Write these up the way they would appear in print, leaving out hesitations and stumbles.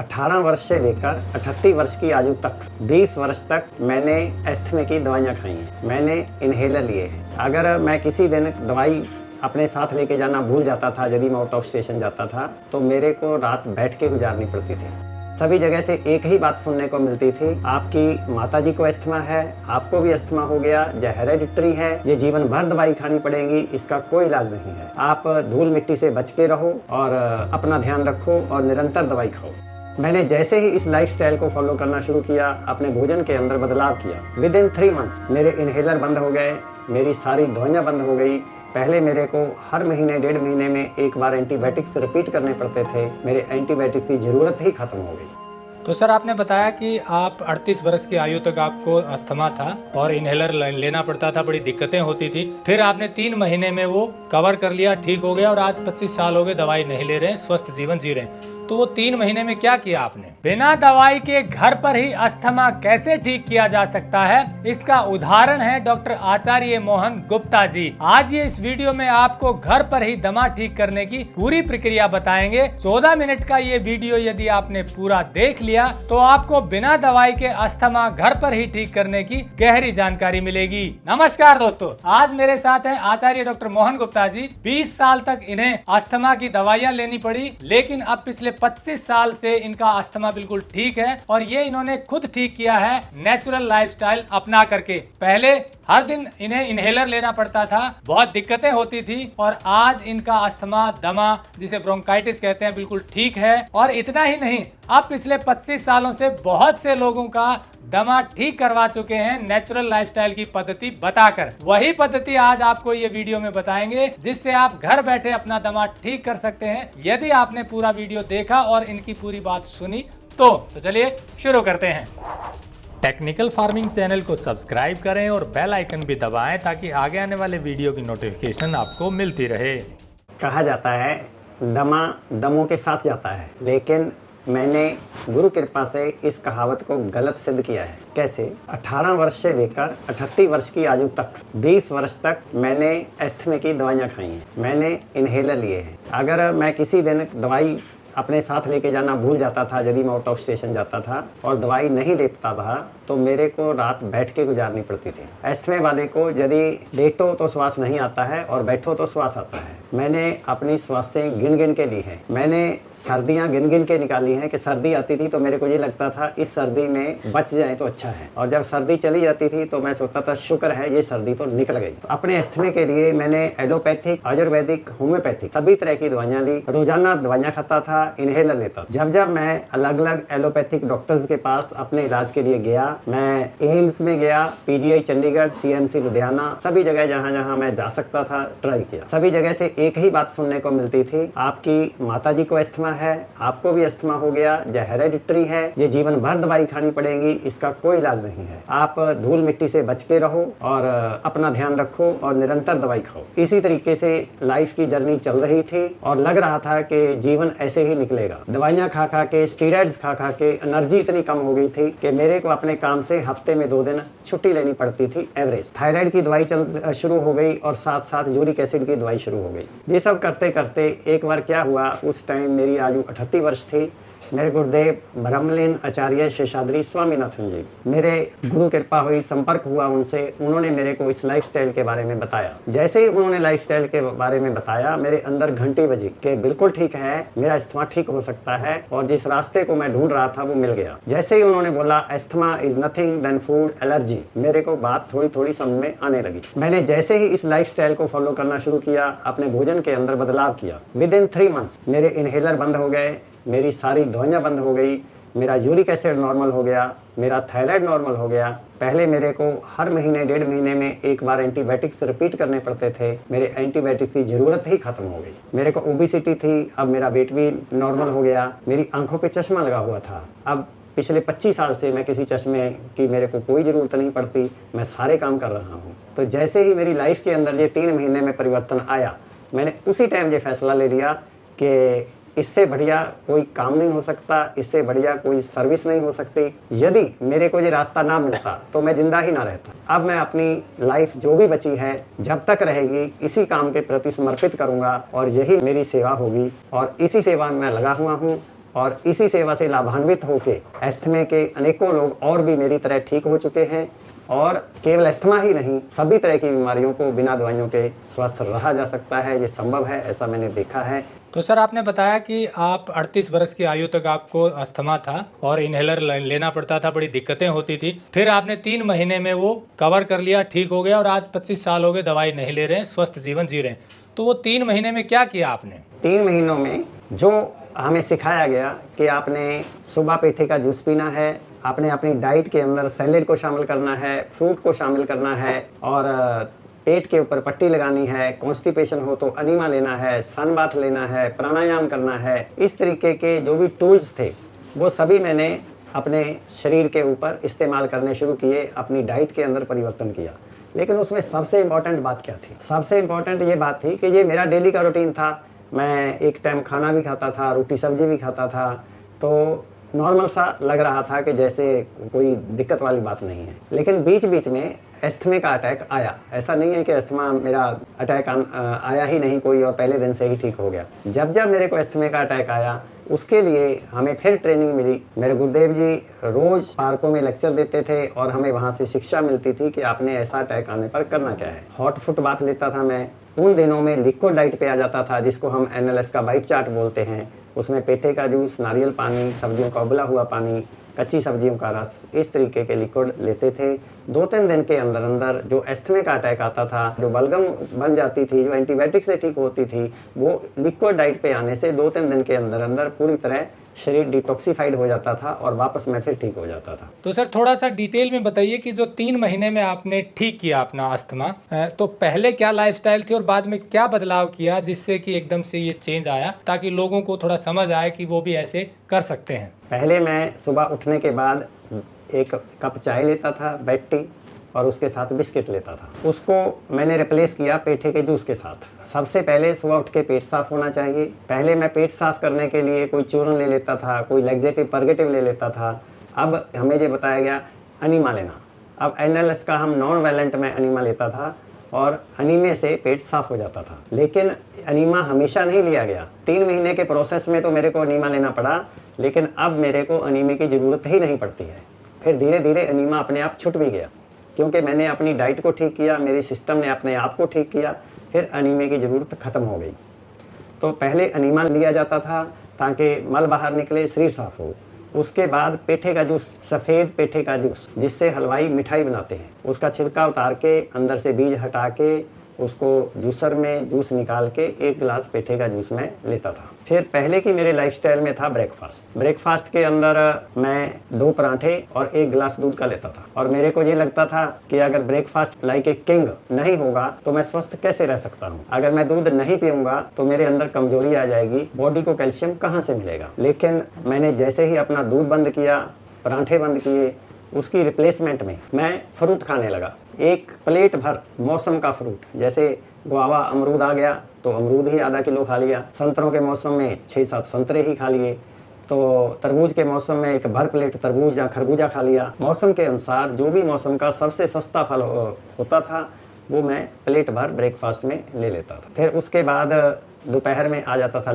18 वर्ष से लेकर 38 वर्ष की आयु तक 20 वर्ष तक मैंने अस्थमा की दवाइयाँ खाई हैं। मैंने इन्हेलर लिए हैं। अगर मैं किसी दिन दवाई अपने साथ लेके जाना भूल जाता था, यदि मैं आउट ऑफ स्टेशन जाता था, तो मेरे को रात बैठ के गुजारनी पड़ती थी। सभी जगह से एक ही बात सुनने को मिलती थी, आपकी माताजी को अस्थमा है, आपको भी अस्थमा हो गया, यह हेरेडिटरी है, ये जीवन भर दवाई खानी पड़ेगी, इसका कोई इलाज नहीं है। आप धूल मिट्टी से बच के रहो और अपना ध्यान रखो और निरंतर दवाई खाओ। मैंने जैसे ही इस लाइफस्टाइल को फॉलो करना शुरू किया, अपने भोजन के अंदर बदलाव किया, विद इन 3 मंथ्स मेरे इन्हेलर बंद हो गए, मेरी सारी दवाइयाँ बंद हो गई। पहले मेरे को हर महीने 1.5 महीने में एक बार एंटीबायोटिक्स रिपीट करने पड़ते थे, मेरे एंटीबायोटिक की ज़रूरत ही खत्म हो गई। तो सर, आपने बताया कि आप 38 वर्ष की आयु तक आपको अस्थमा था और इन्हेलर लेना पड़ता था, बड़ी दिक्कतें होती थी। फिर आपने 3 महीने में वो कवर कर लिया, ठीक हो गया और आज 25 साल हो गए, दवाई नहीं ले रहे हैं, स्वस्थ जीवन जी रहे हैं। तो वो 3 महीने में क्या किया आपने? बिना दवाई के घर पर ही अस्थमा कैसे ठीक किया जा सकता है, इसका उदाहरण है डॉक्टर आचार्य मोहन गुप्ता जी। आज ये इस वीडियो में आपको घर पर ही दमा ठीक करने की पूरी प्रक्रिया बताएंगे। 14 मिनट का ये वीडियो यदि आपने पूरा देख लिया तो आपको बिना दवाई के अस्थमा घर पर ही ठीक करने की गहरी जानकारी मिलेगी। नमस्कार दोस्तों, आज मेरे साथ हैं आचार्य डॉक्टर मोहन गुप्ता जी। 20 साल तक इन्हें अस्थमा की दवाइयाँ लेनी पड़ी, लेकिन अब पिछले 25 साल से इनका अस्थमा बिल्कुल ठीक है और ये इन्होंने खुद ठीक किया है नेचुरल लाइफस्टाइल अपना करके। पहले हर दिन इन्हें इन्हेलर लेना पड़ता था, बहुत दिक्कतें होती थी और आज इनका अस्थमा, दमा जिसे ब्रोंकाइटिस कहते हैं, बिल्कुल ठीक है। और इतना ही नहीं, अब पिछले 25 सालों से बहुत से लोगों का दमा ठीक करवा चुके हैं नेचुरल लाइफस्टाइल की पद्धति बताकर। वही पद्धति आज आपको ये वीडियो में बताएंगे, जिससे आप घर बैठे अपना दमा ठीक कर सकते हैं, यदि आपने पूरा वीडियो देखा और इनकी पूरी बात सुनी तो चलिए शुरू करते हैं। टेक्निकल फार्मिंग चैनल को सब्सक्राइब करें और बेल आइकन भी दबाएं ताकि आगे आने वाले वीडियो की नोटिफिकेशन आपको मिलती रहे। कहा जाता है दमा दमों के साथ जाता है, लेकिन मैंने गुरु कृपा से इस कहावत को गलत सिद्ध किया है। कैसे? 18 वर्ष से लेकर 38 वर्ष की आयु तक 20 वर्ष तक मैंने अस्थमा की दवाइयाँ खाई हैं। मैंने इन्हेलर लिए हैं। अगर मैं किसी दिन दवाई अपने साथ लेके जाना भूल जाता था, यदि मैं आउट ऑफ स्टेशन जाता था और दवाई नहीं लेता था, तो मेरे को रात बैठ के गुजारनी पड़ती थी। अस्थमा वाले को यदि लेटो तो श्वास नहीं आता है और बैठो तो श्वास आता है। मैंने अपनी श्वासें गिन गिन के ली हैं। मैंने सर्दियाँ गिन गिन के निकाली हैं कि सर्दी आती थी तो मेरे को ये लगता था इस सर्दी में बच जाए तो अच्छा है, और जब सर्दी चली जाती थी तो मैं सोचता था शुक्र है ये सर्दी तो निकल गई। तो अपने अस्थमा के लिए मैंने एलोपैथिक, आयुर्वेदिक, होम्योपैथिक सभी तरह की दवाइयाँ ली। रोजाना दवाइयाँ खाता था, इन्हेलर लेता। जब जब मैं अलग अलग एलोपैथिक डॉक्टर्स के पास अपने इलाज के लिए गया, मैं एम्स में गया, पीजीआई चंडीगढ़, सीएमसी लुधियाना, सभी जगह जहाँ जहाँ मैं जा सकता था ट्राई किया। सभी जगह से एक ही बात सुनने को मिलती थी, आपकी माताजी को अस्थमा है, आपको भी अस्थमा हो गया, यह हेरेडिटरी है, ये जीवन भर दवाई खानी पड़ेगी, इसका कोई इलाज नहीं है। आप धूल मिट्टी से बच के रहो और अपना ध्यान रखो और निरंतर दवाई खाओ। इसी तरीके से लाइफ की जर्नी चल रही थी और लग रहा था कि जीवन ऐसे ही निकलेगा। दवाइयाँ खा खा के, स्टीरॉइड्स खा खा के एनर्जी इतनी कम हो गई थी कि मेरे को अपने काम से हफ्ते में 2 दिन छुट्टी लेनी पड़ती थी एवरेज। थायराइड की दवाई शुरू हो गई और साथ साथ यूरिक एसिड की दवाई शुरू हो गई। ये सब करते करते एक बार क्या हुआ, उस टाइम मेरी आयु 38 वर्ष थी। मेरे गुरुदेव ब्रह्मलीन आचार्य शेषाद्री स्वामीनाथन जी, मेरे गुरु कृपा हुई, संपर्क हुआ उनसे, उन्होंने मेरे को इस लाइफस्टाइल के बारे में बताया। जैसे ही उन्होंने लाइफस्टाइल के बारे में बताया, मेरे अंदर घंटी बजी कि बिल्कुल ठीक है, मेरा अस्थमा ठीक हो सकता है और जिस रास्ते को मैं ढूंढ रहा था वो मिल गया। जैसे ही उन्होंने बोला asthma is nothing than food allergy, मेरे को बात थोड़ी थोड़ी समझ में आने लगी। मैंने जैसे ही इस लाइफस्टाइल को फॉलो करना शुरू किया, अपने भोजन के अंदर बदलाव किया, विद इन 3 मंथ्स मेरे इन्हेलर बंद हो गए, मेरी सारी दवाइयाँ बंद हो गई, मेरा यूरिक एसिड नॉर्मल हो गया, मेरा थायराइड नॉर्मल हो गया। पहले मेरे को हर महीने 1.5 महीने में एक बार एंटीबायोटिक्स रिपीट करने पड़ते थे, मेरे एंटीबायोटिक की ज़रूरत ही खत्म हो गई। मेरे को ओबेसिटी थी, अब मेरा वेट भी नॉर्मल हो गया। मेरी आंखों पे चश्मा लगा हुआ था, अब पिछले 25 साल से मैं किसी चश्मे की मेरे को कोई ज़रूरत नहीं पड़ती, मैं सारे काम कर रहा हूँ। तो जैसे ही मेरी लाइफ के अंदर ये 3 महीने में परिवर्तन आया, मैंने उसी टाइम ये फैसला ले लिया कि इससे बढ़िया कोई काम नहीं हो सकता, इससे बढ़िया कोई सर्विस नहीं हो सकती। यदि मेरे को ये रास्ता ना मिलता तो मैं जिंदा ही ना रहता। अब मैं अपनी लाइफ जो भी बची है, जब तक रहेगी, इसी काम के प्रति समर्पित करूंगा और यही मेरी सेवा होगी और इसी सेवा में मैं लगा हुआ हूँ। और इसी सेवा से लाभान्वित होकर अस्थमा के अनेकों लोग और भी मेरी तरह ठीक हो चुके हैं। और केवल अस्थमा ही नहीं, सभी तरह की बीमारियों को बिना दवाइयों के स्वस्थ रहा जा सकता है। ये संभव है, ऐसा मैंने देखा है। तो सर, आपने बताया कि आप 38 वर्ष की आयु तक आपको अस्थमा था और इनहेलर लेना पड़ता था, बड़ी दिक्कतें होती थी। फिर आपने 3 महीने में वो कवर कर लिया, ठीक हो गया और आज 25 साल हो गए, दवाई नहीं ले रहे हैं, स्वस्थ जीवन जी रहे हैं। तो वो 3 महीने में क्या किया आपने? 3 महीनों में जो हमें सिखाया गया कि आपने सुबह पेठे का जूस पीना है, आपने अपनी डाइट के अंदर सैलेड को शामिल करना है, फ्रूट को शामिल करना है और पेट के ऊपर पट्टी लगानी है, कॉन्स्टिपेशन हो तो अनीमा लेना है, सन बाथ लेना है, प्राणायाम करना है। इस तरीके के जो भी टूल्स थे वो सभी मैंने अपने शरीर के ऊपर इस्तेमाल करने शुरू किए, अपनी डाइट के अंदर परिवर्तन किया। लेकिन उसमें सबसे इम्पॉर्टेंट बात क्या थी? सबसे इम्पॉर्टेंट ये बात थी कि ये मेरा डेली का रूटीन था। मैं एक टाइम खाना भी खाता था, रोटी सब्जी भी खाता था, तो नॉर्मल सा लग रहा था कि जैसे कोई दिक्कत वाली बात नहीं है। लेकिन बीच बीच में अस्थमा का अटैक आया। ऐसा नहीं है कि अस्थमा मेरा अटैक आया ही नहीं कोई और पहले दिन से ही ठीक हो गया। जब जब मेरे को अस्थमा का अटैक आया, उसके लिए हमें फिर ट्रेनिंग मिली। मेरे गुरुदेव जी रोज पार्कों में लेक्चर देते थे और हमें वहाँ से शिक्षा मिलती थी कि आपने ऐसा अटैक आने पर करना क्या है। हॉट फुट बात लेता था मैं। उन दिनों में लिक्विड डाइट पे आ जाता था, जिसको हम NLS का वाइट चार्ट बोलते हैं। उसमें पेठे का जूस, नारियल पानी, सब्जियों का उबला हुआ पानी, कच्ची सब्जियों का रस, इस तरीके के लिक्विड लेते थे। 2-3 दिन के अंदर अंदर जो अस्थमा का अटैक आता था, जो बलगम बन जाती थी, जो एंटीबायोटिक से ठीक होती थी, वो लिक्विड डाइट पे आने से 2-3 दिन के अंदर अंदर पूरी तरह शरीर डिटॉक्सिफाइड हो जाता था और वापस मैं फिर ठीक हो जाता था। तो सर, थोड़ा सा डिटेल में बताइए कि जो 3 महीने में आपने ठीक किया अपना अस्थमा, तो पहले क्या लाइफस्टाइल थी और बाद में क्या बदलाव किया जिससे कि एकदम से ये चेंज आया, ताकि लोगों को थोड़ा समझ आए कि वो भी ऐसे कर सकते हैं। पहले मैं सुबह उठने के बाद 1 कप चाय लेता था, बेड टी, और उसके साथ बिस्किट लेता था। उसको मैंने रिप्लेस किया पेठे के जूस के साथ। सबसे पहले सुबह उठ के पेट साफ होना चाहिए। पहले मैं पेट साफ करने के लिए कोई चूर्ण ले लेता था, कोई लैक्सेटिव परगेटिव ले लेता था। अब हमें ये बताया गया अनीमा लेना। अब NLS का हम नॉन वायलेंट में अनीमा लेता था और अनीमे से पेट साफ हो जाता था। लेकिन अनीमा हमेशा नहीं लिया गया। 3 महीने के प्रोसेस में तो मेरे को अनीमा लेना पड़ा, लेकिन अब मेरे को अनीमे की ज़रूरत ही नहीं पड़ती है। फिर धीरे धीरे अनीमा अपने आप छूट भी गया, क्योंकि मैंने अपनी डाइट को ठीक किया, मेरे सिस्टम ने अपने आप को ठीक किया। फिर अनीमे की ज़रूरत ख़त्म हो गई। तो पहले अनीमा लिया जाता था ताकि मल बाहर निकले, शरीर साफ हो। उसके बाद पेठे का जूस, सफ़ेद पेठे का जूस, जिससे हलवाई मिठाई बनाते हैं, उसका छिलका उतार के अंदर से बीज हटा के उसको जूसर में जूस निकाल के 1 गिलास पेठे का जूस में लेता था। फिर पहले की मेरे लाइफस्टाइल में था ब्रेकफास्ट। ब्रेकफास्ट के अंदर मैं 2 पराठे और 1 गिलास दूध का लेता था। और मेरे को ये लगता था कि अगर ब्रेकफास्ट लाइक ए किंग नहीं होगा तो मैं स्वस्थ कैसे रह सकता हूँ। अगर मैं दूध नहीं पीऊँगा तो मेरे अंदर कमजोरी आ जाएगी, बॉडी को कैल्शियम कहाँ से मिलेगा। लेकिन मैंने जैसे ही अपना दूध बंद किया, पराठे बंद किए, उसकी रिप्लेसमेंट में मैं फ्रूट खाने लगा। 1 प्लेट भर मौसम का फ्रूट, जैसे गुआवा, अमरूद आ गया तो अमरूद ही आधा किलो खा लिया। संतरों के मौसम में 6-7 संतरे ही खा लिए। तो तरबूज के मौसम में 1 भर प्लेट तरबूज या खरबूजा खा लिया। मौसम के अनुसार जो भी मौसम का सबसे सस्ता फल होता था वो मैं प्लेट भर ब्रेकफास्ट में ले लेता था। फिर उसके बाद दोपहर में आ जाता था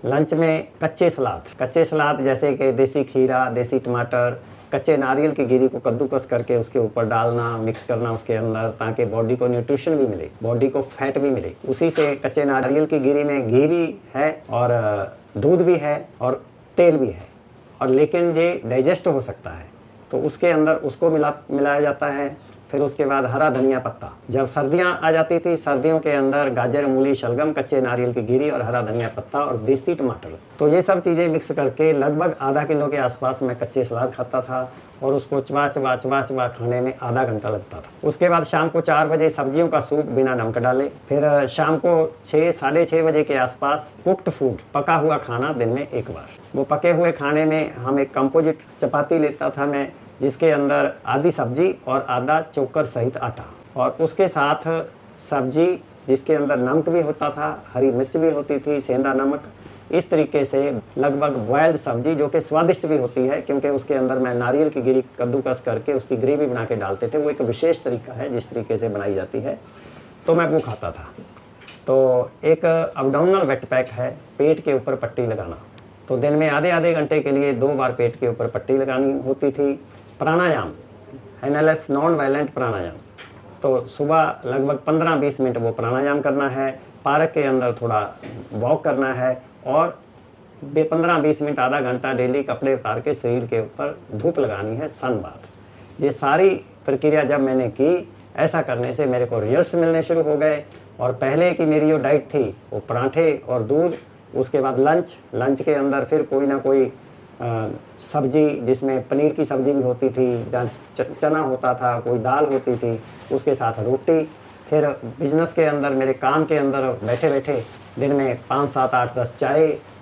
लंच में कच्चे सलाद जैसे कि देसी खीरा, देसी टमाटर, कच्चे नारियल की गिरी को कद्दूकस करके उसके ऊपर डालना, मिक्स करना उसके अंदर, ताकि बॉडी को न्यूट्रिशन भी मिले, बॉडी को फैट भी मिले। उसी से कच्चे नारियल की गिरी में घी भी है और दूध भी है और तेल भी है, और लेकिन ये डाइजेस्ट हो सकता है तो उसके अंदर उसको मिलाया जाता है। फिर उसके बाद हरा धनिया पत्ता। जब सर्दियाँ आ जाती थी, सर्दियों के अंदर गाजर, मूली, शलगम, कच्चे नारियल की गिरी और हरा धनिया पत्ता और देसी टमाटर, तो ये सब चीज़ें मिक्स करके लगभग आधा किलो के आसपास मैं कच्चे सलाद खाता था और उसको चबा चबा खाने में आधा घंटा लगता था। उसके बाद शाम को 4 बजे सब्जियों का सूप बिना नमक डाले। फिर शाम को 6-6:30 बजे के आसपास कुक्ड फूड, पका हुआ खाना दिन में 1 बार। वो पके हुए खाने में हम एक कंपोजिट चपाती लेता था मैं, जिसके अंदर आधी सब्जी और आधा चोकर सहित आटा, और उसके साथ सब्जी जिसके अंदर नमक भी होता था, हरी मिर्च भी होती थी, सेंधा नमक। इस तरीके से लगभग बॉयल्ड सब्जी जो कि स्वादिष्ट भी होती है, क्योंकि उसके अंदर मैं नारियल की गिरी कद्दूकस करके उसकी ग्रेवी बना के डालते थे। वो एक विशेष तरीका है जिस तरीके से बनाई जाती है, तो मैं वो खाता था। तो एक अब्डोमिनल वेट पैक है, पेट के ऊपर पट्टी लगाना। तो दिन में आधे आधे घंटे के लिए 2 बार पेट के ऊपर पट्टी लगानी होती थी। प्राणायाम, NLS नॉन वायलेंट प्राणायाम, तो सुबह लगभग 15-20 मिनट वो प्राणायाम करना है, पार्क के अंदर थोड़ा वॉक करना है और 15-20 मिनट आधा घंटा डेली कपड़े उतार के शरीर के ऊपर धूप लगानी है, सन बाथ। ये सारी प्रक्रिया जब मैंने की, ऐसा करने से मेरे को रिजल्ट्स मिलने शुरू हो गए। और पहले की मेरी जो डाइट थी वो पराठे और दूध, उसके बाद लंच के अंदर फिर कोई ना कोई सब्जी, जिसमें पनीर की सब्जी भी होती थी, चना होता था, कोई दाल होती थी, उसके साथ रोटी। फिर बिजनेस के अंदर, मेरे काम के अंदर बैठे बैठे दिन में 5, 7, 8, 10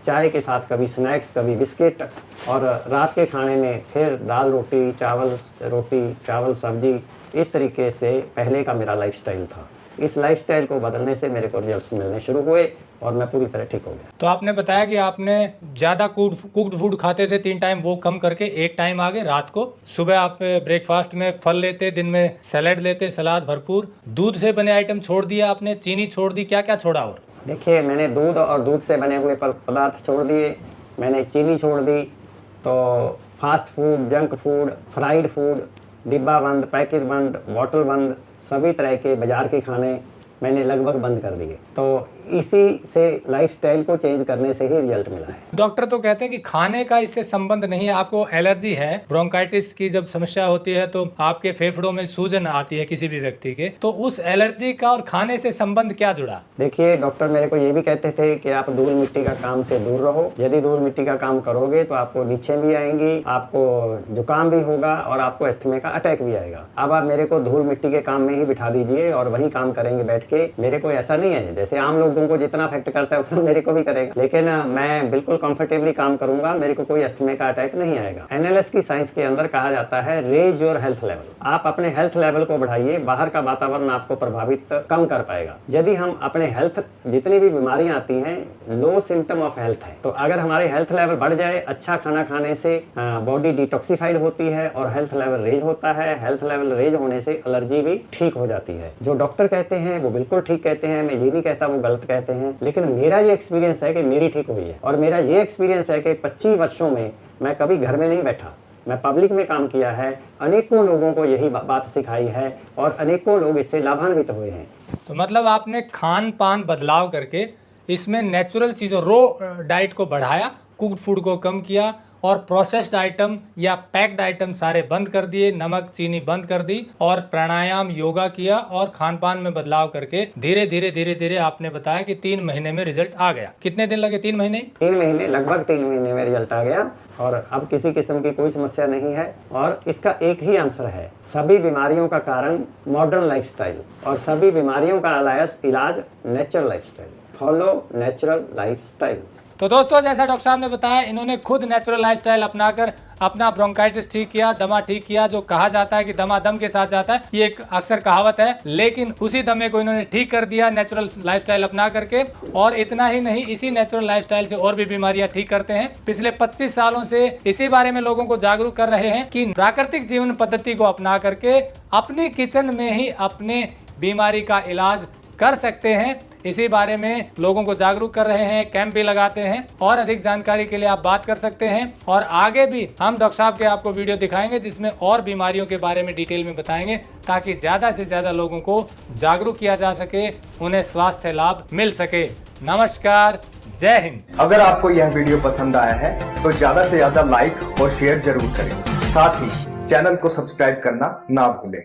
चाय के साथ कभी स्नैक्स, कभी बिस्किट, और रात के खाने में फिर दाल रोटी चावल सब्जी। इस तरीके से पहले का मेरा लाइफस्टाइल था। इस लाइफस्टाइल को बदलने से मेरे को रिजल्ट्स मिलने शुरू हुए और मैं पूरी तरह ठीक हो गया। तो आपने बताया कि आपने ज़्यादा कुक्ड फूड खाते थे, 3 टाइम, वो कम करके 1 टाइम आ गए रात को। सुबह आप ब्रेकफास्ट में फल लेते, दिन में सैलेड लेते, सलाद भरपूर। दूध से बने आइटम छोड़ दिया आपने, चीनी छोड़ दी, क्या क्या छोड़ा? और देखिए, मैंने दूध और दूध से बने हुए पदार्थ छोड़ दिए, मैंने चीनी छोड़ दी, तो fast food, junk food, fried food, डिब्बा बंद, पैकेट बंद, बॉटल बंद, सभी तरह के बाजार के खाने मैंने लगभग बंद कर दिए। तो इसी से लाइफस्टाइल को चेंज करने से ही रिजल्ट मिला है। डॉक्टर तो कहते हैं कि खाने का इससे संबंध नहीं है, आपको एलर्जी है। ब्रोंकाइटिस की जब समस्या होती है तो आपके फेफड़ों में सूजन आती है किसी भी व्यक्ति के, तो उस एलर्जी का और खाने से संबंध क्या जुड़ा? देखिए, डॉक्टर मेरे को ये भी कहते थे कि आप धूल मिट्टी का काम से दूर रहो। यदि धूल मिट्टी का काम करोगे तो आपको नीचे भी आएंगी, आपको जुकाम भी होगा और आपको अस्थमा का अटैक भी आएगा। अब आप मेरे को धूल मिट्टी के काम में ही बिठा दीजिए और वही काम करेंगे बैठ के। मेरे को ऐसा नहीं है, जैसे आम लोगों को जितना अफेक्ट करता है उतना मेरे को भी करेगा, लेकिन मैं बिल्कुल कंफर्टेबली काम करूंगा, मेरे को कोई अस्थमा का अटैक नहीं आएगा। NLS की साइंस के अंदर कहा जाता है रेज योर हेल्थ लेवल। आप अपने हेल्थ लेवल को बढ़ाइए, बाहर का वातावरण आपको प्रभावित कम कर पाएगा। यदि हम अपने हेल्थ, जितनी भी बीमारियां आती हैं, लो सिम्टम ऑफ हेल्थ है, तो अगर हमारे हेल्थ लेवल बढ़ जाए, अच्छा खाना खाने से बॉडी डिटॉक्सिफाइड होती है और हेल्थ लेवल रेज होता है। हेल्थ लेवल रेज होने से एलर्जी भी ठीक हो जाती है। जो डॉक्टर कहते हैं वो बिल्कुल ठीक कहते हैं, मैं ये नहीं कहता वो गलत कहते हैं, लेकिन मेरा ये एक्सपीरियंस है कि मेरी ठीक हुई है। और मेरा ये एक्सपीरियंस है कि 25 वर्षों में मैं कभी घर में नहीं बैठा, मैं पब्लिक में काम किया है, अनेकों लोगों को यही बात सिखाई है और अनेकों लोग इससे लाभान्वित हुए हैं। तो मतलब आपने खान पान बदलाव करके इसमें नेचुरल चीज़ों, रो डाइट को बढ़ाया, कुक्ड फूड को कम किया और प्रोसेस्ड आइटम या पैक्ड आइटम सारे बंद कर दिए, नमक चीनी बंद कर दी और प्राणायाम योगा किया और खान पान में बदलाव करके धीरे धीरे आपने बताया कि 3 महीने में रिजल्ट आ गया। कितने दिन लगे? 3 महीने? 3 महीने, लगभग 3 महीने में रिजल्ट आ गया और अब किसी किस्म की कोई समस्या नहीं है। और इसका एक ही आंसर है, सभी बीमारियों का कारण मॉडर्न लाइफस्टाइल और सभी बीमारियों का इलाज natural lifestyle. Follow natural lifestyle. तो दोस्तों, जैसा डॉक्टर साहब ने बताया, इन्होंने खुद नेचुरल लाइफस्टाइल अपनाकर अपना ब्रोंकाइटिस ठीक किया, दमा ठीक किया। जो कहा जाता है कि दमा दम के साथ जाता है, ये एक अक्सर कहावत है, लेकिन उसी दमे को इन्होंने ठीक कर दिया नेचुरल लाइफस्टाइल अपना करके। और इतना ही नहीं, इसी नेचुरल लाइफस्टाइल से और भी बीमारियां ठीक करते हैं। पिछले 25 सालों से इसी बारे में लोगों को जागरूक कर रहे हैं कि प्राकृतिक जीवन पद्धति को अपना करके अपनी किचन में ही अपने बीमारी का इलाज कर सकते हैं। इसी बारे में लोगों को जागरूक कर रहे हैं, कैंप भी लगाते हैं और अधिक जानकारी के लिए आप बात कर सकते हैं। और आगे भी हम डॉक्टर साहब के आपको वीडियो दिखाएंगे जिसमें और बीमारियों के बारे में डिटेल में बताएंगे, ताकि ज़्यादा से ज़्यादा लोगों को जागरूक किया जा सके, उन्हें स्वास्थ्य लाभ मिल सके। नमस्कार, जय हिंद। अगर आपको यह वीडियो पसंद आया है तो ज़्यादा से ज़्यादा लाइक और शेयर जरूर करें। साथ ही चैनल को सब्सक्राइब करना ना भूलें।